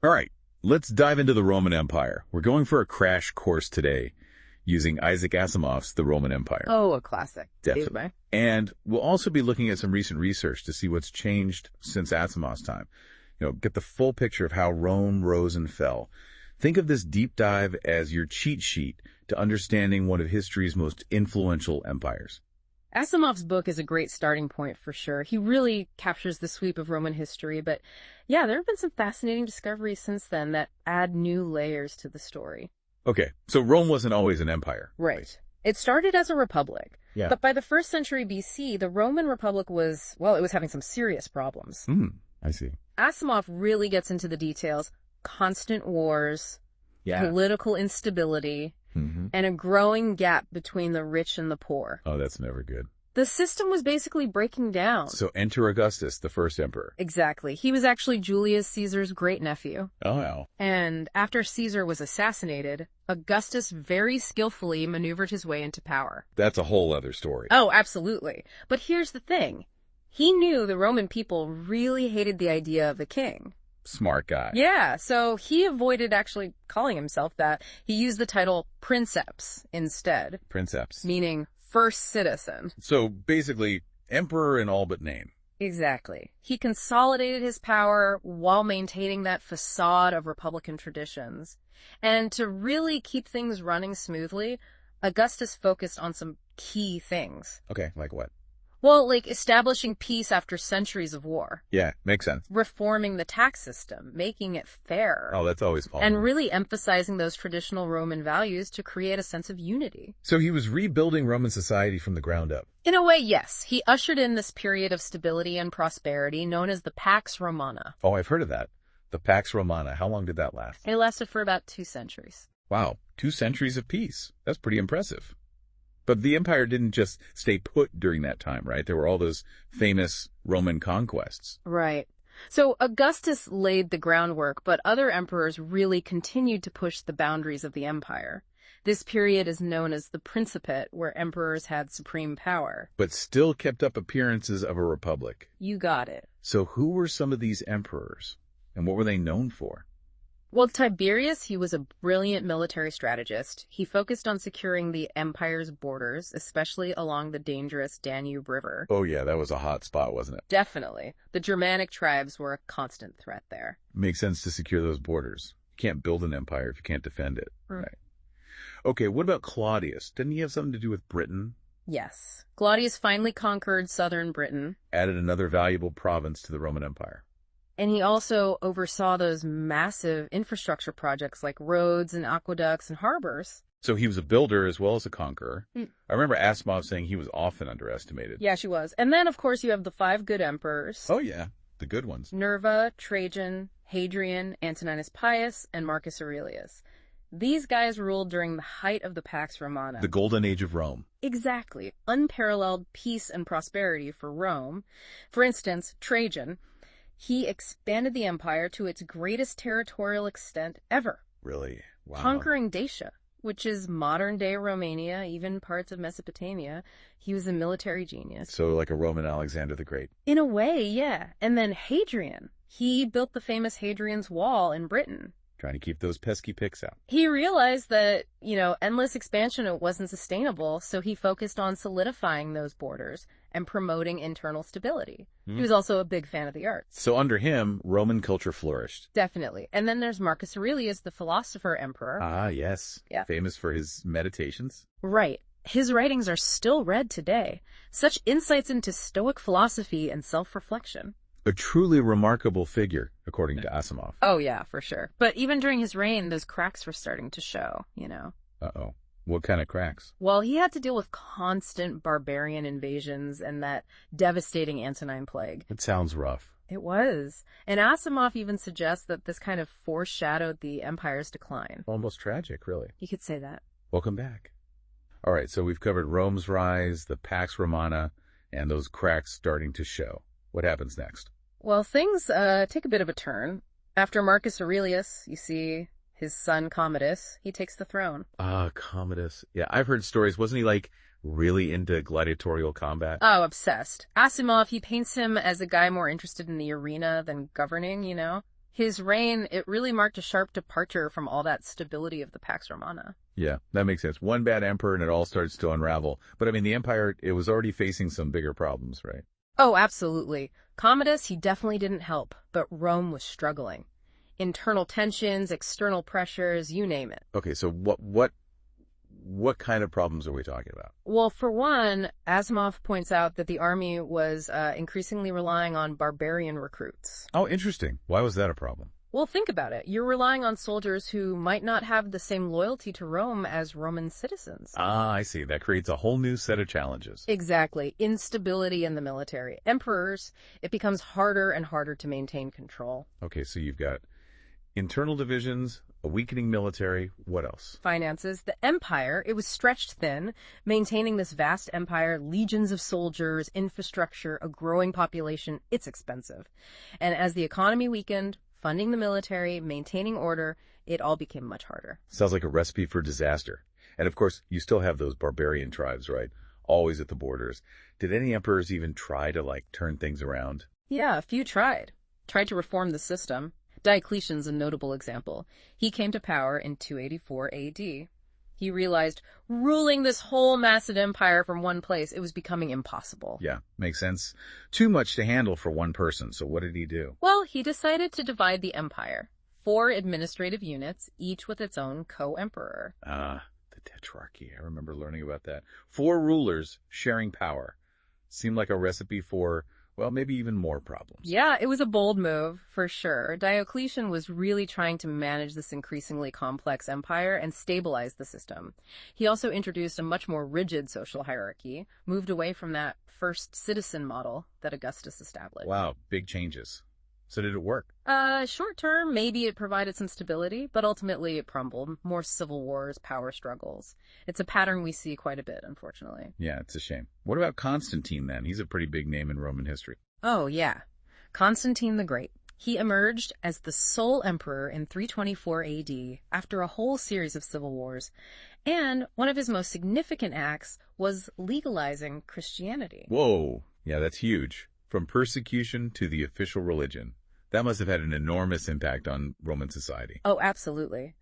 All right, let's dive into the Roman Empire. We're going for a crash course today using Isaac Asimov's The Roman Empire. Oh, a classic. Definitely. And we'll also be looking at some recent research to see what's changed since Asimov's time. Get the full picture of how Rome rose and fell. Think of this deep dive as your cheat sheet to understanding one of history's most influential empires. Asimov's book is a great starting point for sure. He really captures the sweep of Roman history, but yeah, there have been some fascinating discoveries since then that add new layers to the story. Okay, so Rome wasn't always an empire. Right. It started as a republic. Yeah. But by the 1st century BC, the Roman Republic was, it was having some serious problems. I see. Asimov really gets into the details. Constant wars, political instability, and a growing gap between the rich and the poor. Oh, that's never good. The system was basically breaking down. So enter Augustus, the first emperor. Exactly. He was actually Julius Caesar's great-nephew. Oh, wow. And after Caesar was assassinated, Augustus very skillfully maneuvered his way into power. That's a whole other story. Oh, absolutely. But here's the thing. He knew the Roman people really hated the idea of the king. Smart guy. Yeah, so he avoided actually calling himself that. He used the title princeps instead. Princeps. Meaning first citizen. So basically, emperor in all but name. Exactly. He consolidated his power while maintaining that facade of Republican traditions. And to really keep things running smoothly, Augustus focused on some key things. Okay, like what? Well, like establishing peace after centuries of war. Yeah, makes sense. Reforming the tax system, making it fair. Oh, that's always fun. And really emphasizing those traditional Roman values to create a sense of unity. So he was rebuilding Roman society from the ground up. In a way, yes. He ushered in this period of stability and prosperity known as the Pax Romana. Oh, I've heard of that. The Pax Romana. How long did that last? It lasted for about 2 centuries. Wow, 2 centuries of peace. That's pretty impressive. But the empire didn't just stay put during that time, right? There were all those famous Roman conquests. Right. So Augustus laid the groundwork, but other emperors really continued to push the boundaries of the empire. This period is known as the Principate, where emperors had supreme power. But still kept up appearances of a republic. You got it. So who were some of these emperors? And what were they known for? Well, Tiberius, he was a brilliant military strategist. He focused on securing the empire's borders, especially along the dangerous Danube River. Oh yeah, that was a hot spot, wasn't it? Definitely. The Germanic tribes were a constant threat there. Makes sense to secure those borders. You can't build an empire if you can't defend it. Right. Okay, what about Claudius? Didn't he have something to do with Britain? Yes. Claudius finally conquered southern Britain. Added another valuable province to the Roman Empire. And he also oversaw those massive infrastructure projects like roads and aqueducts and harbors. So he was a builder as well as a conqueror. I remember Asimov saying he was often underestimated. Yeah, she was. And then, of course, you have the 5 good emperors. Oh, yeah. The good ones. Nerva, Trajan, Hadrian, Antoninus Pius, and Marcus Aurelius. These guys ruled during the height of the Pax Romana. The golden age of Rome. Exactly. Unparalleled peace and prosperity for Rome. For instance, Trajan, he expanded the empire to its greatest territorial extent ever. Really? Wow. Conquering Dacia, which is modern-day Romania, even parts of Mesopotamia. He was a military genius. So like a Roman Alexander the Great. In a way, yeah. And then Hadrian. He built the famous Hadrian's Wall in Britain. Trying to keep those pesky Picts out. He realized that, endless expansion wasn't sustainable, so he focused on solidifying those borders and promoting internal stability. He was also a big fan of the arts. So under him, Roman culture flourished. Definitely. And then there's Marcus Aurelius, the philosopher emperor. Ah, yes. Yeah. Famous for his meditations. Right. His writings are still read today. Such insights into Stoic philosophy and self-reflection. A truly remarkable figure, according to Asimov. Oh, yeah, for sure. But even during his reign, those cracks were starting to show, Uh-oh. What kind of cracks? Well, he had to deal with constant barbarian invasions and that devastating Antonine Plague. It sounds rough. It was. And Asimov even suggests that this kind of foreshadowed the empire's decline. Almost tragic, really. You could say that. Welcome back. All right, so we've covered Rome's rise, the Pax Romana, and those cracks starting to show. What happens next? Well, things take a bit of a turn. After Marcus Aurelius, you see his son Commodus, he takes the throne. Ah, Commodus. Yeah, I've heard stories. Wasn't he, really into gladiatorial combat? Oh, obsessed. Asimov, he paints him as a guy more interested in the arena than governing, His reign, it really marked a sharp departure from all that stability of the Pax Romana. Yeah, that makes sense. One bad emperor and it all starts to unravel. But I mean, the empire, it was already facing some bigger problems, right? Oh, absolutely. Commodus, he definitely didn't help, but Rome was struggling. Internal tensions, external pressures, you name it. Okay, so what kind of problems are we talking about? Well, for one, Asimov points out that the army was increasingly relying on barbarian recruits. Oh, interesting. Why was that a problem? Well, think about it. You're relying on soldiers who might not have the same loyalty to Rome as Roman citizens. Ah, I see. That creates a whole new set of challenges. Exactly. Instability in the military. Emperors, it becomes harder and harder to maintain control. Okay, so you've got internal divisions, a weakening military. What else? Finances. The empire, it was stretched thin, maintaining this vast empire, legions of soldiers, infrastructure, a growing population. It's expensive. And as the economy weakened, funding the military, maintaining order, it all became much harder. Sounds like a recipe for disaster. And of course, you still have those barbarian tribes, right? Always at the borders. Did any emperors even try to, turn things around? Yeah, a few tried to reform the system. Diocletian's a notable example. He came to power in 284 AD. He realized ruling this whole massive empire from one place, it was becoming impossible. Yeah, makes sense. Too much to handle for one person, so what did he do? Well, he decided to divide the empire. 4 administrative units, each with its own co-emperor. Ah, the tetrarchy. I remember learning about that. 4 rulers sharing power. Seemed like a recipe for, well, maybe even more problems. Yeah, it was a bold move, for sure. Diocletian was really trying to manage this increasingly complex empire and stabilize the system. He also introduced a much more rigid social hierarchy, moved away from that first citizen model that Augustus established. Wow, big changes. So did it work? Short term, maybe it provided some stability, but ultimately it crumbled. More civil wars, power struggles. It's a pattern we see quite a bit, unfortunately. Yeah, it's a shame. What about Constantine, then? He's a pretty big name in Roman history. Oh, yeah. Constantine the Great. He emerged as the sole emperor in 324 AD after a whole series of civil wars. And one of his most significant acts was legalizing Christianity. Whoa. Yeah, that's huge. From persecution to the official religion. That must have had an enormous impact on Roman society. Oh, absolutely.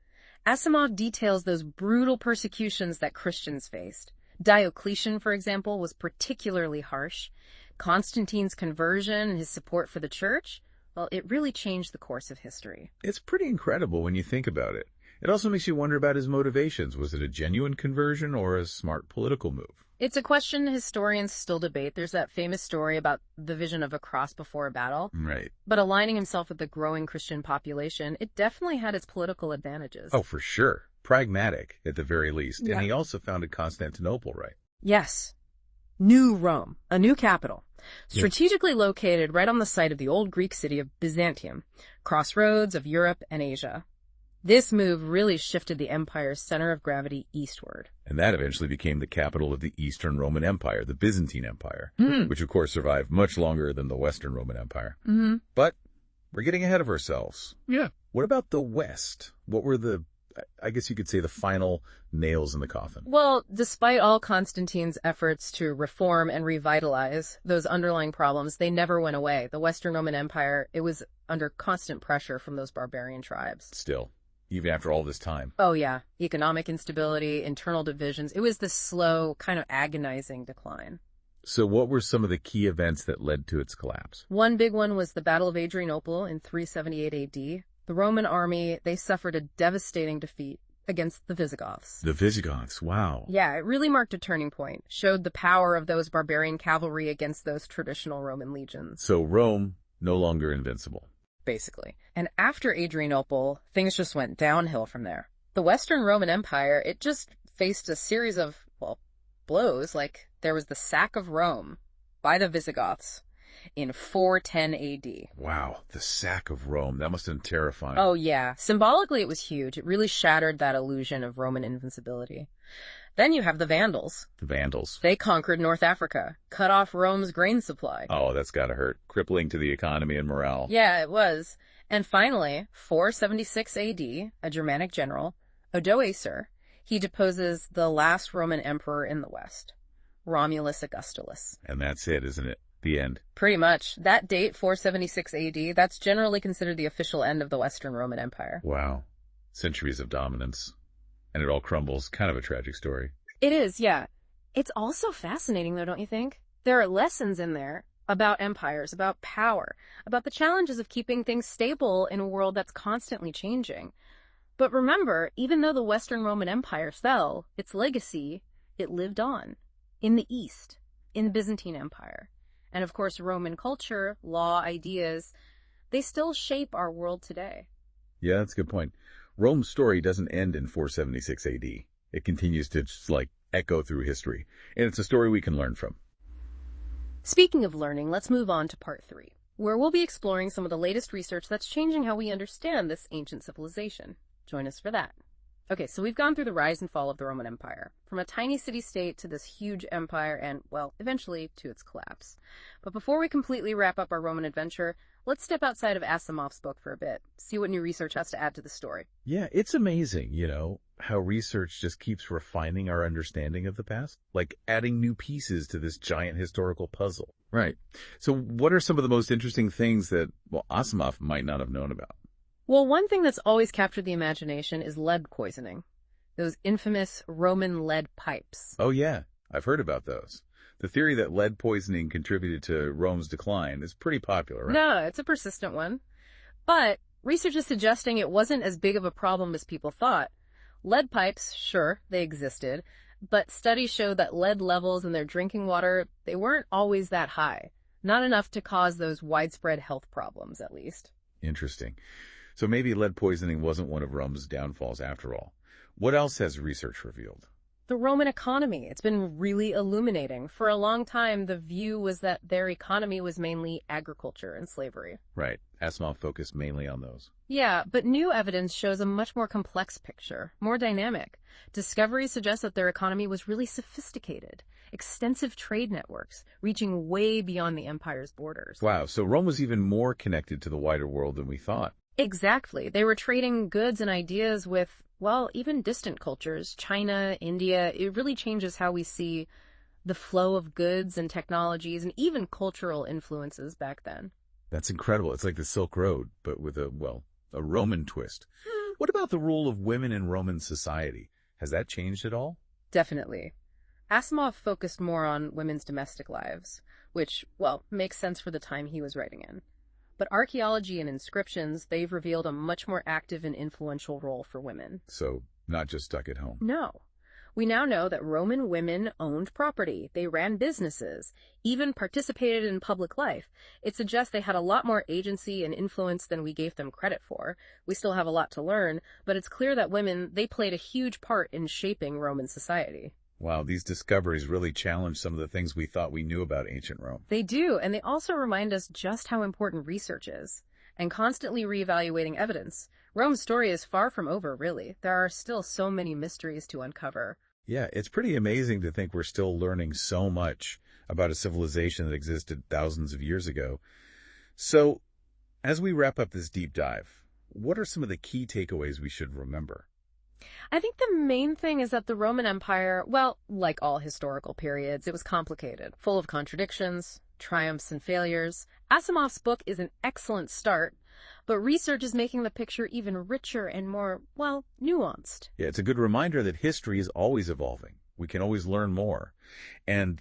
Asimov details those brutal persecutions that Christians faced. Diocletian, for example, was particularly harsh. Constantine's conversion and his support for the church, well, it really changed the course of history. It's pretty incredible when you think about it. It also makes you wonder about his motivations. Was it a genuine conversion or a smart political move? It's a question historians still debate. There's that famous story about the vision of a cross before a battle. Right. But aligning himself with the growing Christian population, it definitely had its political advantages. Oh, for sure. Pragmatic, at the very least. Yeah. And he also founded Constantinople, right? Yes. New Rome, a new capital, strategically located right on the site of the old Greek city of Byzantium, crossroads of Europe and Asia. This move really shifted the empire's center of gravity eastward. And that eventually became the capital of the Eastern Roman Empire, the Byzantine Empire, Mm. which of course survived much longer than the Western Roman Empire. Mm-hmm. But we're getting ahead of ourselves. Yeah. What about the West? What were I guess you could say, the final nails in the coffin? Well, despite all Constantine's efforts to reform and revitalize those underlying problems, they never went away. The Western Roman Empire, it was under constant pressure from those barbarian tribes. Still, even after all this time. Oh, yeah. Economic instability, internal divisions. It was this slow, kind of agonizing decline. So what were some of the key events that led to its collapse? One big one was the Battle of Adrianople in 378 AD. The Roman army, they suffered a devastating defeat against the Visigoths. The Visigoths, wow. Yeah, it really marked a turning point, showed the power of those barbarian cavalry against those traditional Roman legions. So Rome, no longer invincible. Basically. And after Adrianople, things just went downhill from there. The Western Roman Empire, it just faced a series of, blows. Like, there was the sack of Rome by the Visigoths in 410 AD. Wow, the sack of Rome. That must have been terrifying. Oh, yeah. Symbolically, it was huge. It really shattered that illusion of Roman invincibility. Then you have the Vandals. The Vandals. They conquered North Africa, cut off Rome's grain supply. Oh, that's gotta hurt. Crippling to the economy and morale. Yeah, it was. And finally, 476 AD, a Germanic general, Odoacer, he deposes the last Roman emperor in the West, Romulus Augustulus. And that's it, isn't it? The end. Pretty much. That date, 476 AD, that's generally considered the official end of the Western Roman Empire. Wow. Centuries of dominance. And it all crumbles. Kind of a tragic story. It is, yeah. It's also fascinating, though, don't you think? There are lessons in there about empires, about power, about the challenges of keeping things stable in a world that's constantly changing. But remember, even though the Western Roman Empire fell, its legacy, it lived on. In the East, in the Byzantine Empire. And of course, Roman culture, law, ideas, they still shape our world today. Yeah, that's a good point. Rome's story doesn't end in 476 AD. It continues to just, echo through history. And it's a story we can learn from. Speaking of learning, let's move on to part 3, where we'll be exploring some of the latest research that's changing how we understand this ancient civilization. Join us for that. Okay, so we've gone through the rise and fall of the Roman Empire, from a tiny city-state to this huge empire and, well, eventually to its collapse. But before we completely wrap up our Roman adventure, let's step outside of Asimov's book for a bit, see what new research has to add to the story. Yeah, it's amazing, how research just keeps refining our understanding of the past, like adding new pieces to this giant historical puzzle. Right. So what are some of the most interesting things that, Asimov might not have known about? Well, one thing that's always captured the imagination is lead poisoning. Those infamous Roman lead pipes. Oh, yeah. I've heard about those. The theory that lead poisoning contributed to Rome's decline is pretty popular, right? No, it's a persistent one. But research is suggesting it wasn't as big of a problem as people thought. Lead pipes, sure, they existed, but studies show that lead levels in their drinking water, they weren't always that high. Not enough to cause those widespread health problems, at least. Interesting. So maybe lead poisoning wasn't one of Rome's downfalls after all. What else has research revealed? The Roman economy. It's been really illuminating. For a long time, the view was that their economy was mainly agriculture and slavery. Right. Asimov focused mainly on those. Yeah, but new evidence shows a much more complex picture, more dynamic. Discoveries suggest that their economy was really sophisticated. Extensive trade networks, reaching way beyond the empire's borders. Wow, so Rome was even more connected to the wider world than we thought. Exactly. They were trading goods and ideas with, well, even distant cultures, China, India. It really changes how we see the flow of goods and technologies and even cultural influences back then. That's incredible. It's like the Silk Road, but with a Roman twist. What about the role of women in Roman society? Has that changed at all? Definitely. Asimov focused more on women's domestic lives, which, well, makes sense for the time he was writing in. But archaeology and inscriptions, they've revealed a much more active and influential role for women. So, not just stuck at home. No. We now know that Roman women owned property, they ran businesses, even participated in public life. It suggests they had a lot more agency and influence than we gave them credit for. We still have a lot to learn, but it's clear that women, they played a huge part in shaping Roman society. Wow, these discoveries really challenge some of the things we thought we knew about ancient Rome. They do, and they also remind us just how important research is, and constantly reevaluating evidence. Rome's story is far from over, really. There are still so many mysteries to uncover. Yeah, it's pretty amazing to think we're still learning so much about a civilization that existed thousands of years ago. So, as we wrap up this deep dive, what are some of the key takeaways we should remember? I think the main thing is that the Roman Empire, well, like all historical periods, it was complicated, full of contradictions, triumphs and failures. Asimov's book is an excellent start, but research is making the picture even richer and more, well, nuanced. Yeah, it's a good reminder that history is always evolving. We can always learn more. And,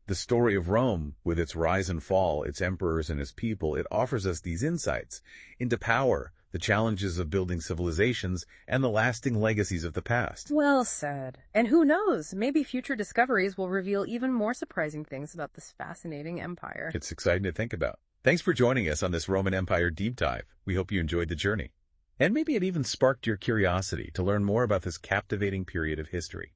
the story of Rome, with its rise and fall, its emperors and its people, it offers us these insights into power, the challenges of building civilizations, and the lasting legacies of the past. Well said. And who knows, maybe future discoveries will reveal even more surprising things about this fascinating empire. It's exciting to think about. Thanks for joining us on this Roman Empire deep dive. We hope you enjoyed the journey. And maybe it even sparked your curiosity to learn more about this captivating period of history.